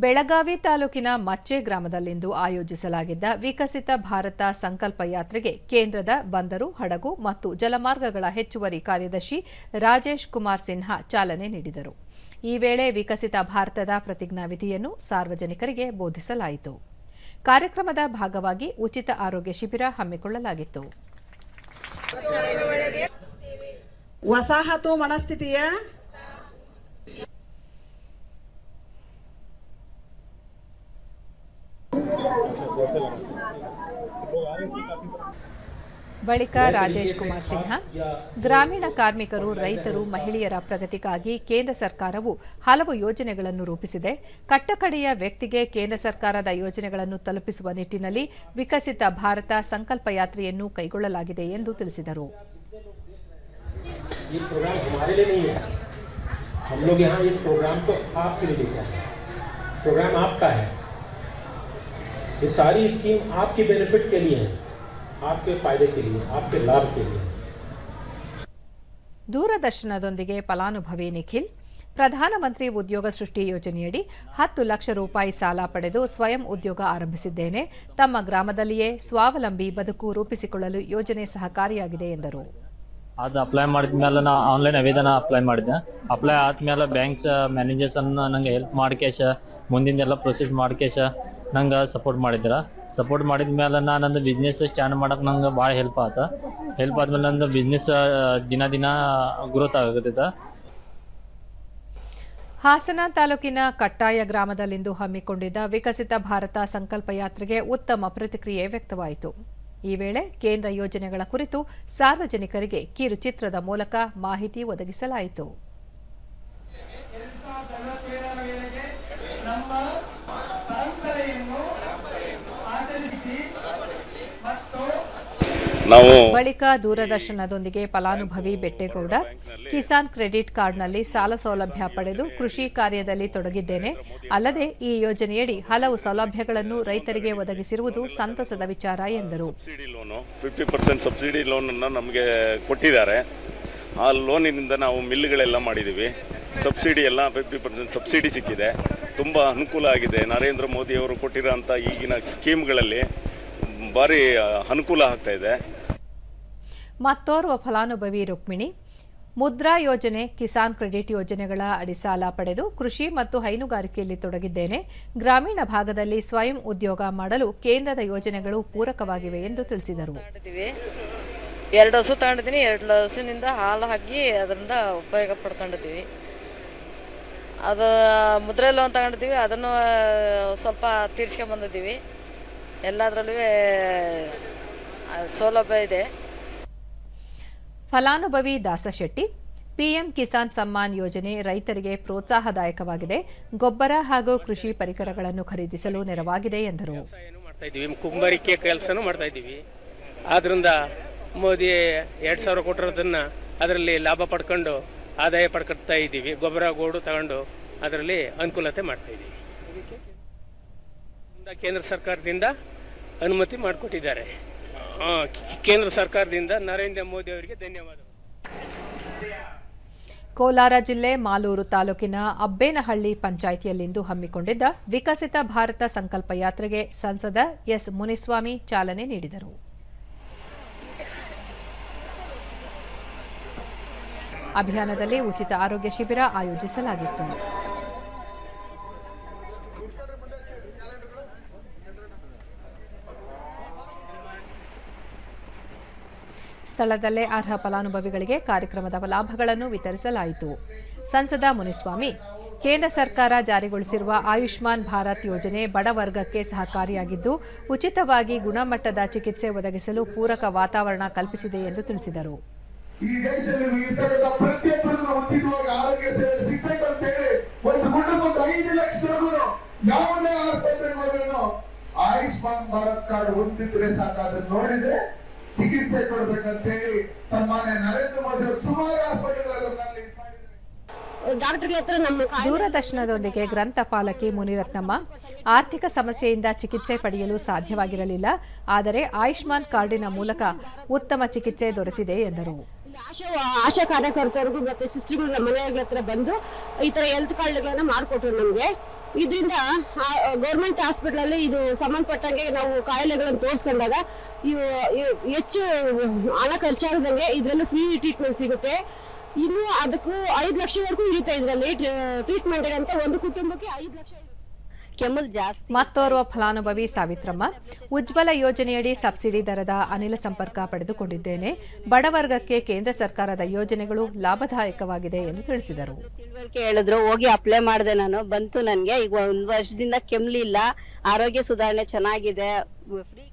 ಬೆಳಗಾವಿ ತಾಲೂಕಿನ ಮಚ್ಚೆ ಗ್ರಾಮದಲ್ಲಿಂದು ಆಯೋಜಿಸಲಾಗಿದ್ದ ವಿಕಸಿತ ಭಾರತ ಸಂಕಲ್ಪ ಯಾತ್ರೆಗೆ ಕೇಂದ್ರದ ಬಂದರು, ಹಡಗು ಮತ್ತು ಜಲಮಾರ್ಗಗಳ ಹೆಚ್ಚುವರಿ ಕಾರ್ಯದರ್ಶಿ ರಾಜೇಶ್ ಕುಮಾರ್ ಸಿನ್ಹಾ ಚಾಲನೆ ನೀಡಿದರು. ಈ ವೇಳೆ ವಿಕಸಿತ ಭಾರತದ ಪ್ರತಿಜ್ಞಾವಿಧಿಯನ್ನು ಸಾರ್ವಜನಿಕರಿಗೆ ಬೋಧಿಸಲಾಯಿತು. ಕಾರ್ಯಕ್ರಮದ ಭಾಗವಾಗಿ ಉಚಿತ ಆರೋಗ್ಯ ಶಿಬಿರ ಹಮ್ಮಿಕೊಳ್ಳಲಾಗಿತ್ತು. ವಸಾಹತು ಮನಸ್ಥಿತಿಯ ಬಳಿಕ ರಾಜೇಶ್ ಕುಮಾರ್ ಸಿನ್ಹಾ, ಗ್ರಾಮೀಣ ಕಾರ್ಮಿಕರು, ರೈತರು, ಮಹಿಳೆಯರ ಪ್ರಗತಿಗಾಗಿ ಕೇಂದ್ರ ಸರ್ಕಾರವು ಹಲವು ಯೋಜನೆಗಳನ್ನು ರೂಪಿಸಿದೆ. ಕಟ್ಟಕಡೆಯ ವ್ಯಕ್ತಿಗೆ ಕೇಂದ್ರ ಸರ್ಕಾರದ ಯೋಜನೆಗಳನ್ನು ತಲುಪಿಸುವ ನಿಟ್ಟಿನಲ್ಲಿ ವಿಕಸಿತ ಭಾರತ ಸಂಕಲ್ಪ ಯಾತ್ರೆಯನ್ನು ಕೈಗೊಳ್ಳಲಾಗಿದೆ ಎಂದು ತಿಳಿಸಿದರು. ये सारी स्कीम आपके बेनिफिट के लिए है, आपके फायदे के लिए, आपके लाभ के लिए. ದೂರದರ್ಶನದೊಂದಿಗೆ ಫಲಾನುಭವಿ ನಿಖಿಲ್ ಪ್ರಧಾನಮಂತ್ರಿ ಉದ್ಯೋಗ ಸೃಷ್ಟಿ ಯೋಜನೆಯಡಿ 10 ಲಕ್ಷ ರೂಪಾಯಿ ಸಾಲ ಪಡೆದು ಸ್ವಯಂ ಉದ್ಯೋಗ ಆರಂಭಿಸಿದ್ದೇನೆ. ತಮ್ಮ ಗ್ರಾಮದಲ್ಲಿಯೇ ಸ್ವಾವಲಂಬಿ ಬದುಕು ರೂಪಿಸಿಕೊಳ್ಳಲು ಯೋಜನೆ ಸಹಕಾರಿಯಾಗಿದೆ ಎಂದರು. ಅದು ಅಪ್ಲೈ ಮಾಡಿದ್ಮೇಲೆ ನಾನು ಆನ್ಲೈನ್ ಆವೇದನ ಅಪ್ಲೈ ಮಾಡಿದೆ. ಅಪ್ಲೈ ಆದ್ಮೇಲೆ ಬ್ಯಾಂಕ್ಸ್ ಮ್ಯಾನೇಜರ್ಸ್ ನಂಗೆ ಹೆಲ್ಪ್ ಮಾಡ್ಕೇಶ ಮುಂದಿನ ಪ್ರೊಸೆಸ್ ಮಾಡ್ಕೇಶ ನಂಗೆ ಸಪೋರ್ಟ್ ಮಾಡಿದ್ಮೇಲೆ ನಾನು ನಂದು ಬಿಸ್ನೆಸ್ ಸ್ಟಾರ್ಟ್ ಮಾಡೋಕೆ ನಂಗೆ ಭಾಳ ಹೆಲ್ಪ್ ಆದ್ಮೇಲೆ ನಂದು ಬಿಸ್ನೆಸ್ ದಿನ ಗ್ರೋತ್ ಆಗುತ್ತಿದೆ. ಹಾಸನ ತಾಲೂಕಿನ ಕಟ್ಟಾಯ ಗ್ರಾಮದಲ್ಲಿಂದು ಹಮ್ಮಿಕೊಂಡಿದ್ದ ವಿಕಸಿತ ಭಾರತ ಸಂಕಲ್ಪ ಯಾತ್ರೆಗೆ ಉತ್ತಮ ಪ್ರತಿಕ್ರಿಯೆ ವ್ಯಕ್ತವಾಯಿತು. ಈ ವೇಳೆ ಕೇಂದ್ರ ಯೋಜನೆಗಳ ಕುರಿತು ಸಾರ್ವಜನಿಕರಿಗೆ ಕಿರುಚಿತ್ರದ ಮೂಲಕ ಮಾಹಿತಿ ಒದಗಿಸಲಾಯಿತು. ಬಳಿಕ ದೂರದರ್ಶನದೊಂದಿಗೆ ಫಲಾನುಭವಿ ಬೆಟ್ಟೇಗೌಡ ಕಿಸಾನ್ ಕ್ರೆಡಿಟ್ ಕಾರ್ಡ್ನಲ್ಲಿ ಸಾಲ ಸೌಲಭ್ಯ ಪಡೆದು ಕೃಷಿ ಕಾರ್ಯದಲ್ಲಿ ತೊಡಗಿದ್ದೇನೆ. ಅಲ್ಲದೆ ಈ ಯೋಜನೆಯಡಿ ಹಲವು ಸೌಲಭ್ಯಗಳನ್ನು ರೈತರಿಗೆ ಒದಗಿಸಿರುವುದು ಸಂತಸದ ವಿಚಾರ ಎಂದರು. 50% ಸಬ್ಸಿಡಿ ಲೋನ್ ಅನ್ನು ನಮಗೆ ಕೊಟ್ಟಿದ್ದಾರೆ. ಆ ಲೋನಿನಿಂದ ನಾವು ಮಿಲ್ಗಳೆಲ್ಲ ಮಾಡಿದ್ದೀವಿ. ಸಬ್ಸಿಡಿ ಎಲ್ಲ 50% ಸಬ್ಸಿಡಿ ಸಿಕ್ಕಿದೆ. ತುಂಬ ಅನುಕೂಲ ಆಗಿದೆ. ನರೇಂದ್ರ ಮೋದಿಯವರು ಕೊಟ್ಟಿರೋಂಥ ಈಗಿನ ಸ್ಕೀಮ್ಗಳಲ್ಲಿ ಭಾರಿ ಅನುಕೂಲ ಆಗ್ತಾ ಇದೆ. ಮತ್ತೋರ್ವ ಫಲಾನುಭವಿ ರುಕ್ಮಿಣಿ ಮುದ್ರಾ ಯೋಜನೆ, ಕಿಸಾನ್ ಕ್ರೆಡಿಟ್ ಯೋಜನೆಗಳ ಅಡಿ ಸಾಲ ಪಡೆದು ಕೃಷಿ ಮತ್ತು ಹೈನುಗಾರಿಕೆಯಲ್ಲಿ ತೊಡಗಿದ್ದೇನೆ. ಗ್ರಾಮೀಣ ಭಾಗದಲ್ಲಿ ಸ್ವಯಂ ಉದ್ಯೋಗ ಮಾಡಲು ಕೇಂದ್ರದ ಯೋಜನೆಗಳು ಪೂರಕವಾಗಿವೆ ಎಂದು ತಿಳಿಸಿದರು. 2 ಹಸು ತಗೊಂಡಿದ್ದೀನಿ. 2 ಹಸುವಿನಿಂದ ಹಾಲು ಹಾಕಿ ಅದರಿಂದ ಉಪಯೋಗ ಪಡ್ಕೊಂಡಿದ್ದೀವಿ. ಅದು ಮುದ್ರಾ ಲೋನ್ ತಗೊಂಡಿದ್ದೀವಿ. ಅದನ್ನು ಸ್ವಲ್ಪ ತೀರ್ಸ್ಕೊಂಡ್ಬಂದಿದ್ದೀವಿ. ಎಲ್ಲದರಲ್ಲೂ ಸೌಲಭ್ಯ ಇದೆ. ಫಲಾನುಭವಿ ದಾಸಶೆಟ್ಟಿ ಪಿಎಂ ಕಿಸಾನ್ ಸಮ್ಮಾನ್ ಯೋಜನೆ ರೈತರಿಗೆ ಪ್ರೋತ್ಸಾಹದಾಯಕವಾಗಿದೆ. ಗೊಬ್ಬರ ಹಾಗೂ ಕೃಷಿ ಪರಿಕರಗಳನ್ನು ಖರೀದಿಸಲು ನೆರವಾಗಿದೆ ಎಂದರು. ಕುಂಬಾರಿಕೆ ಕೆಲಸನೂ ಮಾಡ್ತಾ ಇದ್ದೀವಿ. ಆದ್ರಿಂದ ಮೋದಿ 2000 ಕೊಟ್ಟಿರೋದನ್ನ ಅದರಲ್ಲಿ ಲಾಭ ಪಡ್ಕೊಂಡು ಆದಾಯ ಪಡ್ಕೊಳ್ತಾ ಇದ್ದೀವಿ. ಗೊಬ್ಬರ ಗೋಡು ತಗೊಂಡು ಅದರಲ್ಲಿ ಅನುಕೂಲತೆ ಮಾಡ್ತಾ ಇದ್ದೀವಿ. ಕೇಂದ್ರ ಸರ್ಕಾರದಿಂದ ಅನುಮತಿ ಮಾಡಿಕೊಟ್ಟಿದ್ದಾರೆ. ಕೇಂದ್ರ ಸರ್ಕಾರದಿಂದ ನರೇಂದ್ರ ಮೋದಿ ಅವರಿಗೆ ಧನ್ಯವಾದ. ಕೋಲಾರ ಜಿಲ್ಲೆ ಮಾಲೂರು ತಾಲೂಕಿನ ಅಬ್ಬೇನಹಳ್ಳಿ ಪಂಚಾಯಿತಿಯಲ್ಲಿಂದು ಹಮ್ಮಿಕೊಂಡಿದ್ದ ವಿಕಸಿತ ಭಾರತ ಸಂಕಲ್ಪ ಯಾತ್ರೆಗೆ ಸಂಸದ ಎಸ್ ಮುನಿಸ್ವಾಮಿ ಚಾಲನೆ ನೀಡಿದರು. ಅಭಿಯಾನದಲ್ಲಿ ಉಚಿತ ಆರೋಗ್ಯ ಶಿಬಿರ ಆಯೋಜಿಸಲಾಗಿತ್ತು. ಸ್ಥಳದಲ್ಲೇ ಅರ್ಹ ಫಲಾನುಭವಿಗಳಿಗೆ ಕಾರ್ಯಕ್ರಮದ ಲಾಭಗಳನ್ನು ವಿತರಿಸಲಾಯಿತು. ಸಂಸದ ಮುನಿಸ್ವಾಮಿ, ಕೇಂದ್ರ ಸರ್ಕಾರ ಜಾರಿಗೊಳಿಸಿರುವ ಆಯುಷ್ಮಾನ್ ಭಾರತ್ ಯೋಜನೆ ಬಡ ವರ್ಗಕ್ಕೆ ಸಹಕಾರಿಯಾಗಿದ್ದು ಉಚಿತವಾಗಿ ಗುಣಮಟ್ಟದ ಚಿಕಿತ್ಸೆ ಒದಗಿಸಲು ಪೂರಕ ವಾತಾವರಣ ಕಲ್ಪಿಸಿದೆ ಎಂದು ತಿಳಿಸಿದರು. ಆಯುಷ್ಮಾನ್ ಭಾರತ್ ಕಾರ್ಡ್ ಹೊಂದಿದ್ರೆ ಸಾಕಾದ್ರೆ ನೋಡಿದ್ರೆ ಚಿಕಿತ್ಸೆ ಕೊಡಬೇಕಂತ ಹೇಳಿ ಸನ್ಮಾನ್ಯ ನರೇಂದ್ರ ಮೋದಿ ಅವರು ಸುಮಾರು ಹಾಸ್ಪಿಟಲ್ಗಳಲ್ಲಿ ದೂರದರ್ಶನದೊಂದಿಗೆ ಗ್ರಂಥಪಾಲಕಿ ಮುನಿರತ್ನಮ್ಮ ಆರ್ಥಿಕ ಸಮಸ್ಯೆಯಿಂದ ಚಿಕಿತ್ಸೆ ಪಡೆಯಲು ಸಾಧ್ಯವಾಗಿರಲಿಲ್ಲ. ಆದರೆ ಆಯುಷ್ಮಾನ್ ಕಾರ್ಡಿನ ಮೂಲಕ ಉತ್ತಮ ಚಿಕಿತ್ಸೆ ದೊರೆತಿದೆ ಎಂದರು. ಆಶಾ ಕಾರ್ಯಕರ್ತರಿಗೂ ಮತ್ತೆ ಸಿಸ್ಟರ್ಗಳು ನಮ್ಮ ಮನೆಗಳ ಹತ್ರ ಬಂದು ಈ ತರ ಹೆಲ್ತ್ ಕಾರ್ಡ್ಗಳನ್ನ ಮಾಡಿಕೊಟ್ರು. ನಮಗೆ ಇದರಿಂದ ಗೌರ್ಮೆಂಟ್ ಹಾಸ್ಪಿಟಲ್ ಅಲ್ಲಿ ಇದು ಸಂಬಂಧಪಟ್ಟಂಗೆ ನಾವು ಕಾಯಿಲೆಗಳನ್ನು ತೋರಿಸ್ಕೊಂಡಾಗ ಹೆಚ್ಚು ಹಣ ಖರ್ಚಾಗದಂಗೆ ಇದರಲ್ಲೂ ಫ್ರೀ ಟ್ರೀಟ್ಮೆಂಟ್ ಸಿಗುತ್ತೆ. ಇನ್ನು ಅದಕ್ಕೂ 5 ಲಕ್ಷವರೆಗೂ ಇರುತ್ತೆ ಇದರಲ್ಲಿ ಟ್ರೀಟ್ಮೆಂಟ್ ಅಂತ. ಒಂದು ಕುಟುಂಬಕ್ಕೆ 5 ಲಕ್ಷ ಕೆಮ್ಮಲ್ ಜಾಸ್ತಿ. ಮತ್ತೋರ್ವ ಫಲಾನುಭವಿ ಸಾವಿತ್ರಮ್ಮ, ಉಜ್ವಲ ಯೋಜನೆಯಡಿ ಸಬ್ಸಿಡಿ ದರದ ಅನಿಲ ಸಂಪರ್ಕ ಪಡೆದುಕೊಂಡಿದ್ದೇನೆ. ಬಡವರ್ಗಕ್ಕೆ ಕೇಂದ್ರ ಸರ್ಕಾರದ ಯೋಜನೆಗಳು ಲಾಭದಾಯಕವಾಗಿದೆ ಎಂದು ತಿಳಿಸಿದರು. ತಿಳುವಳಿಕೆ ಹೇಳಿದ್ರು, ಹೋಗಿ ಅಪ್ಲೈ ಮಾಡಿದೆ, ನಾನು ಬಂತು. ನನಗೆ ಈಗ 1 ವರ್ಷದಿಂದ ಕೆಮ್ಮಲಿಲ್ಲ, ಆರೋಗ್ಯ ಸುಧಾರಣೆ ಚೆನ್ನಾಗಿದೆ. ಫ್ರೀ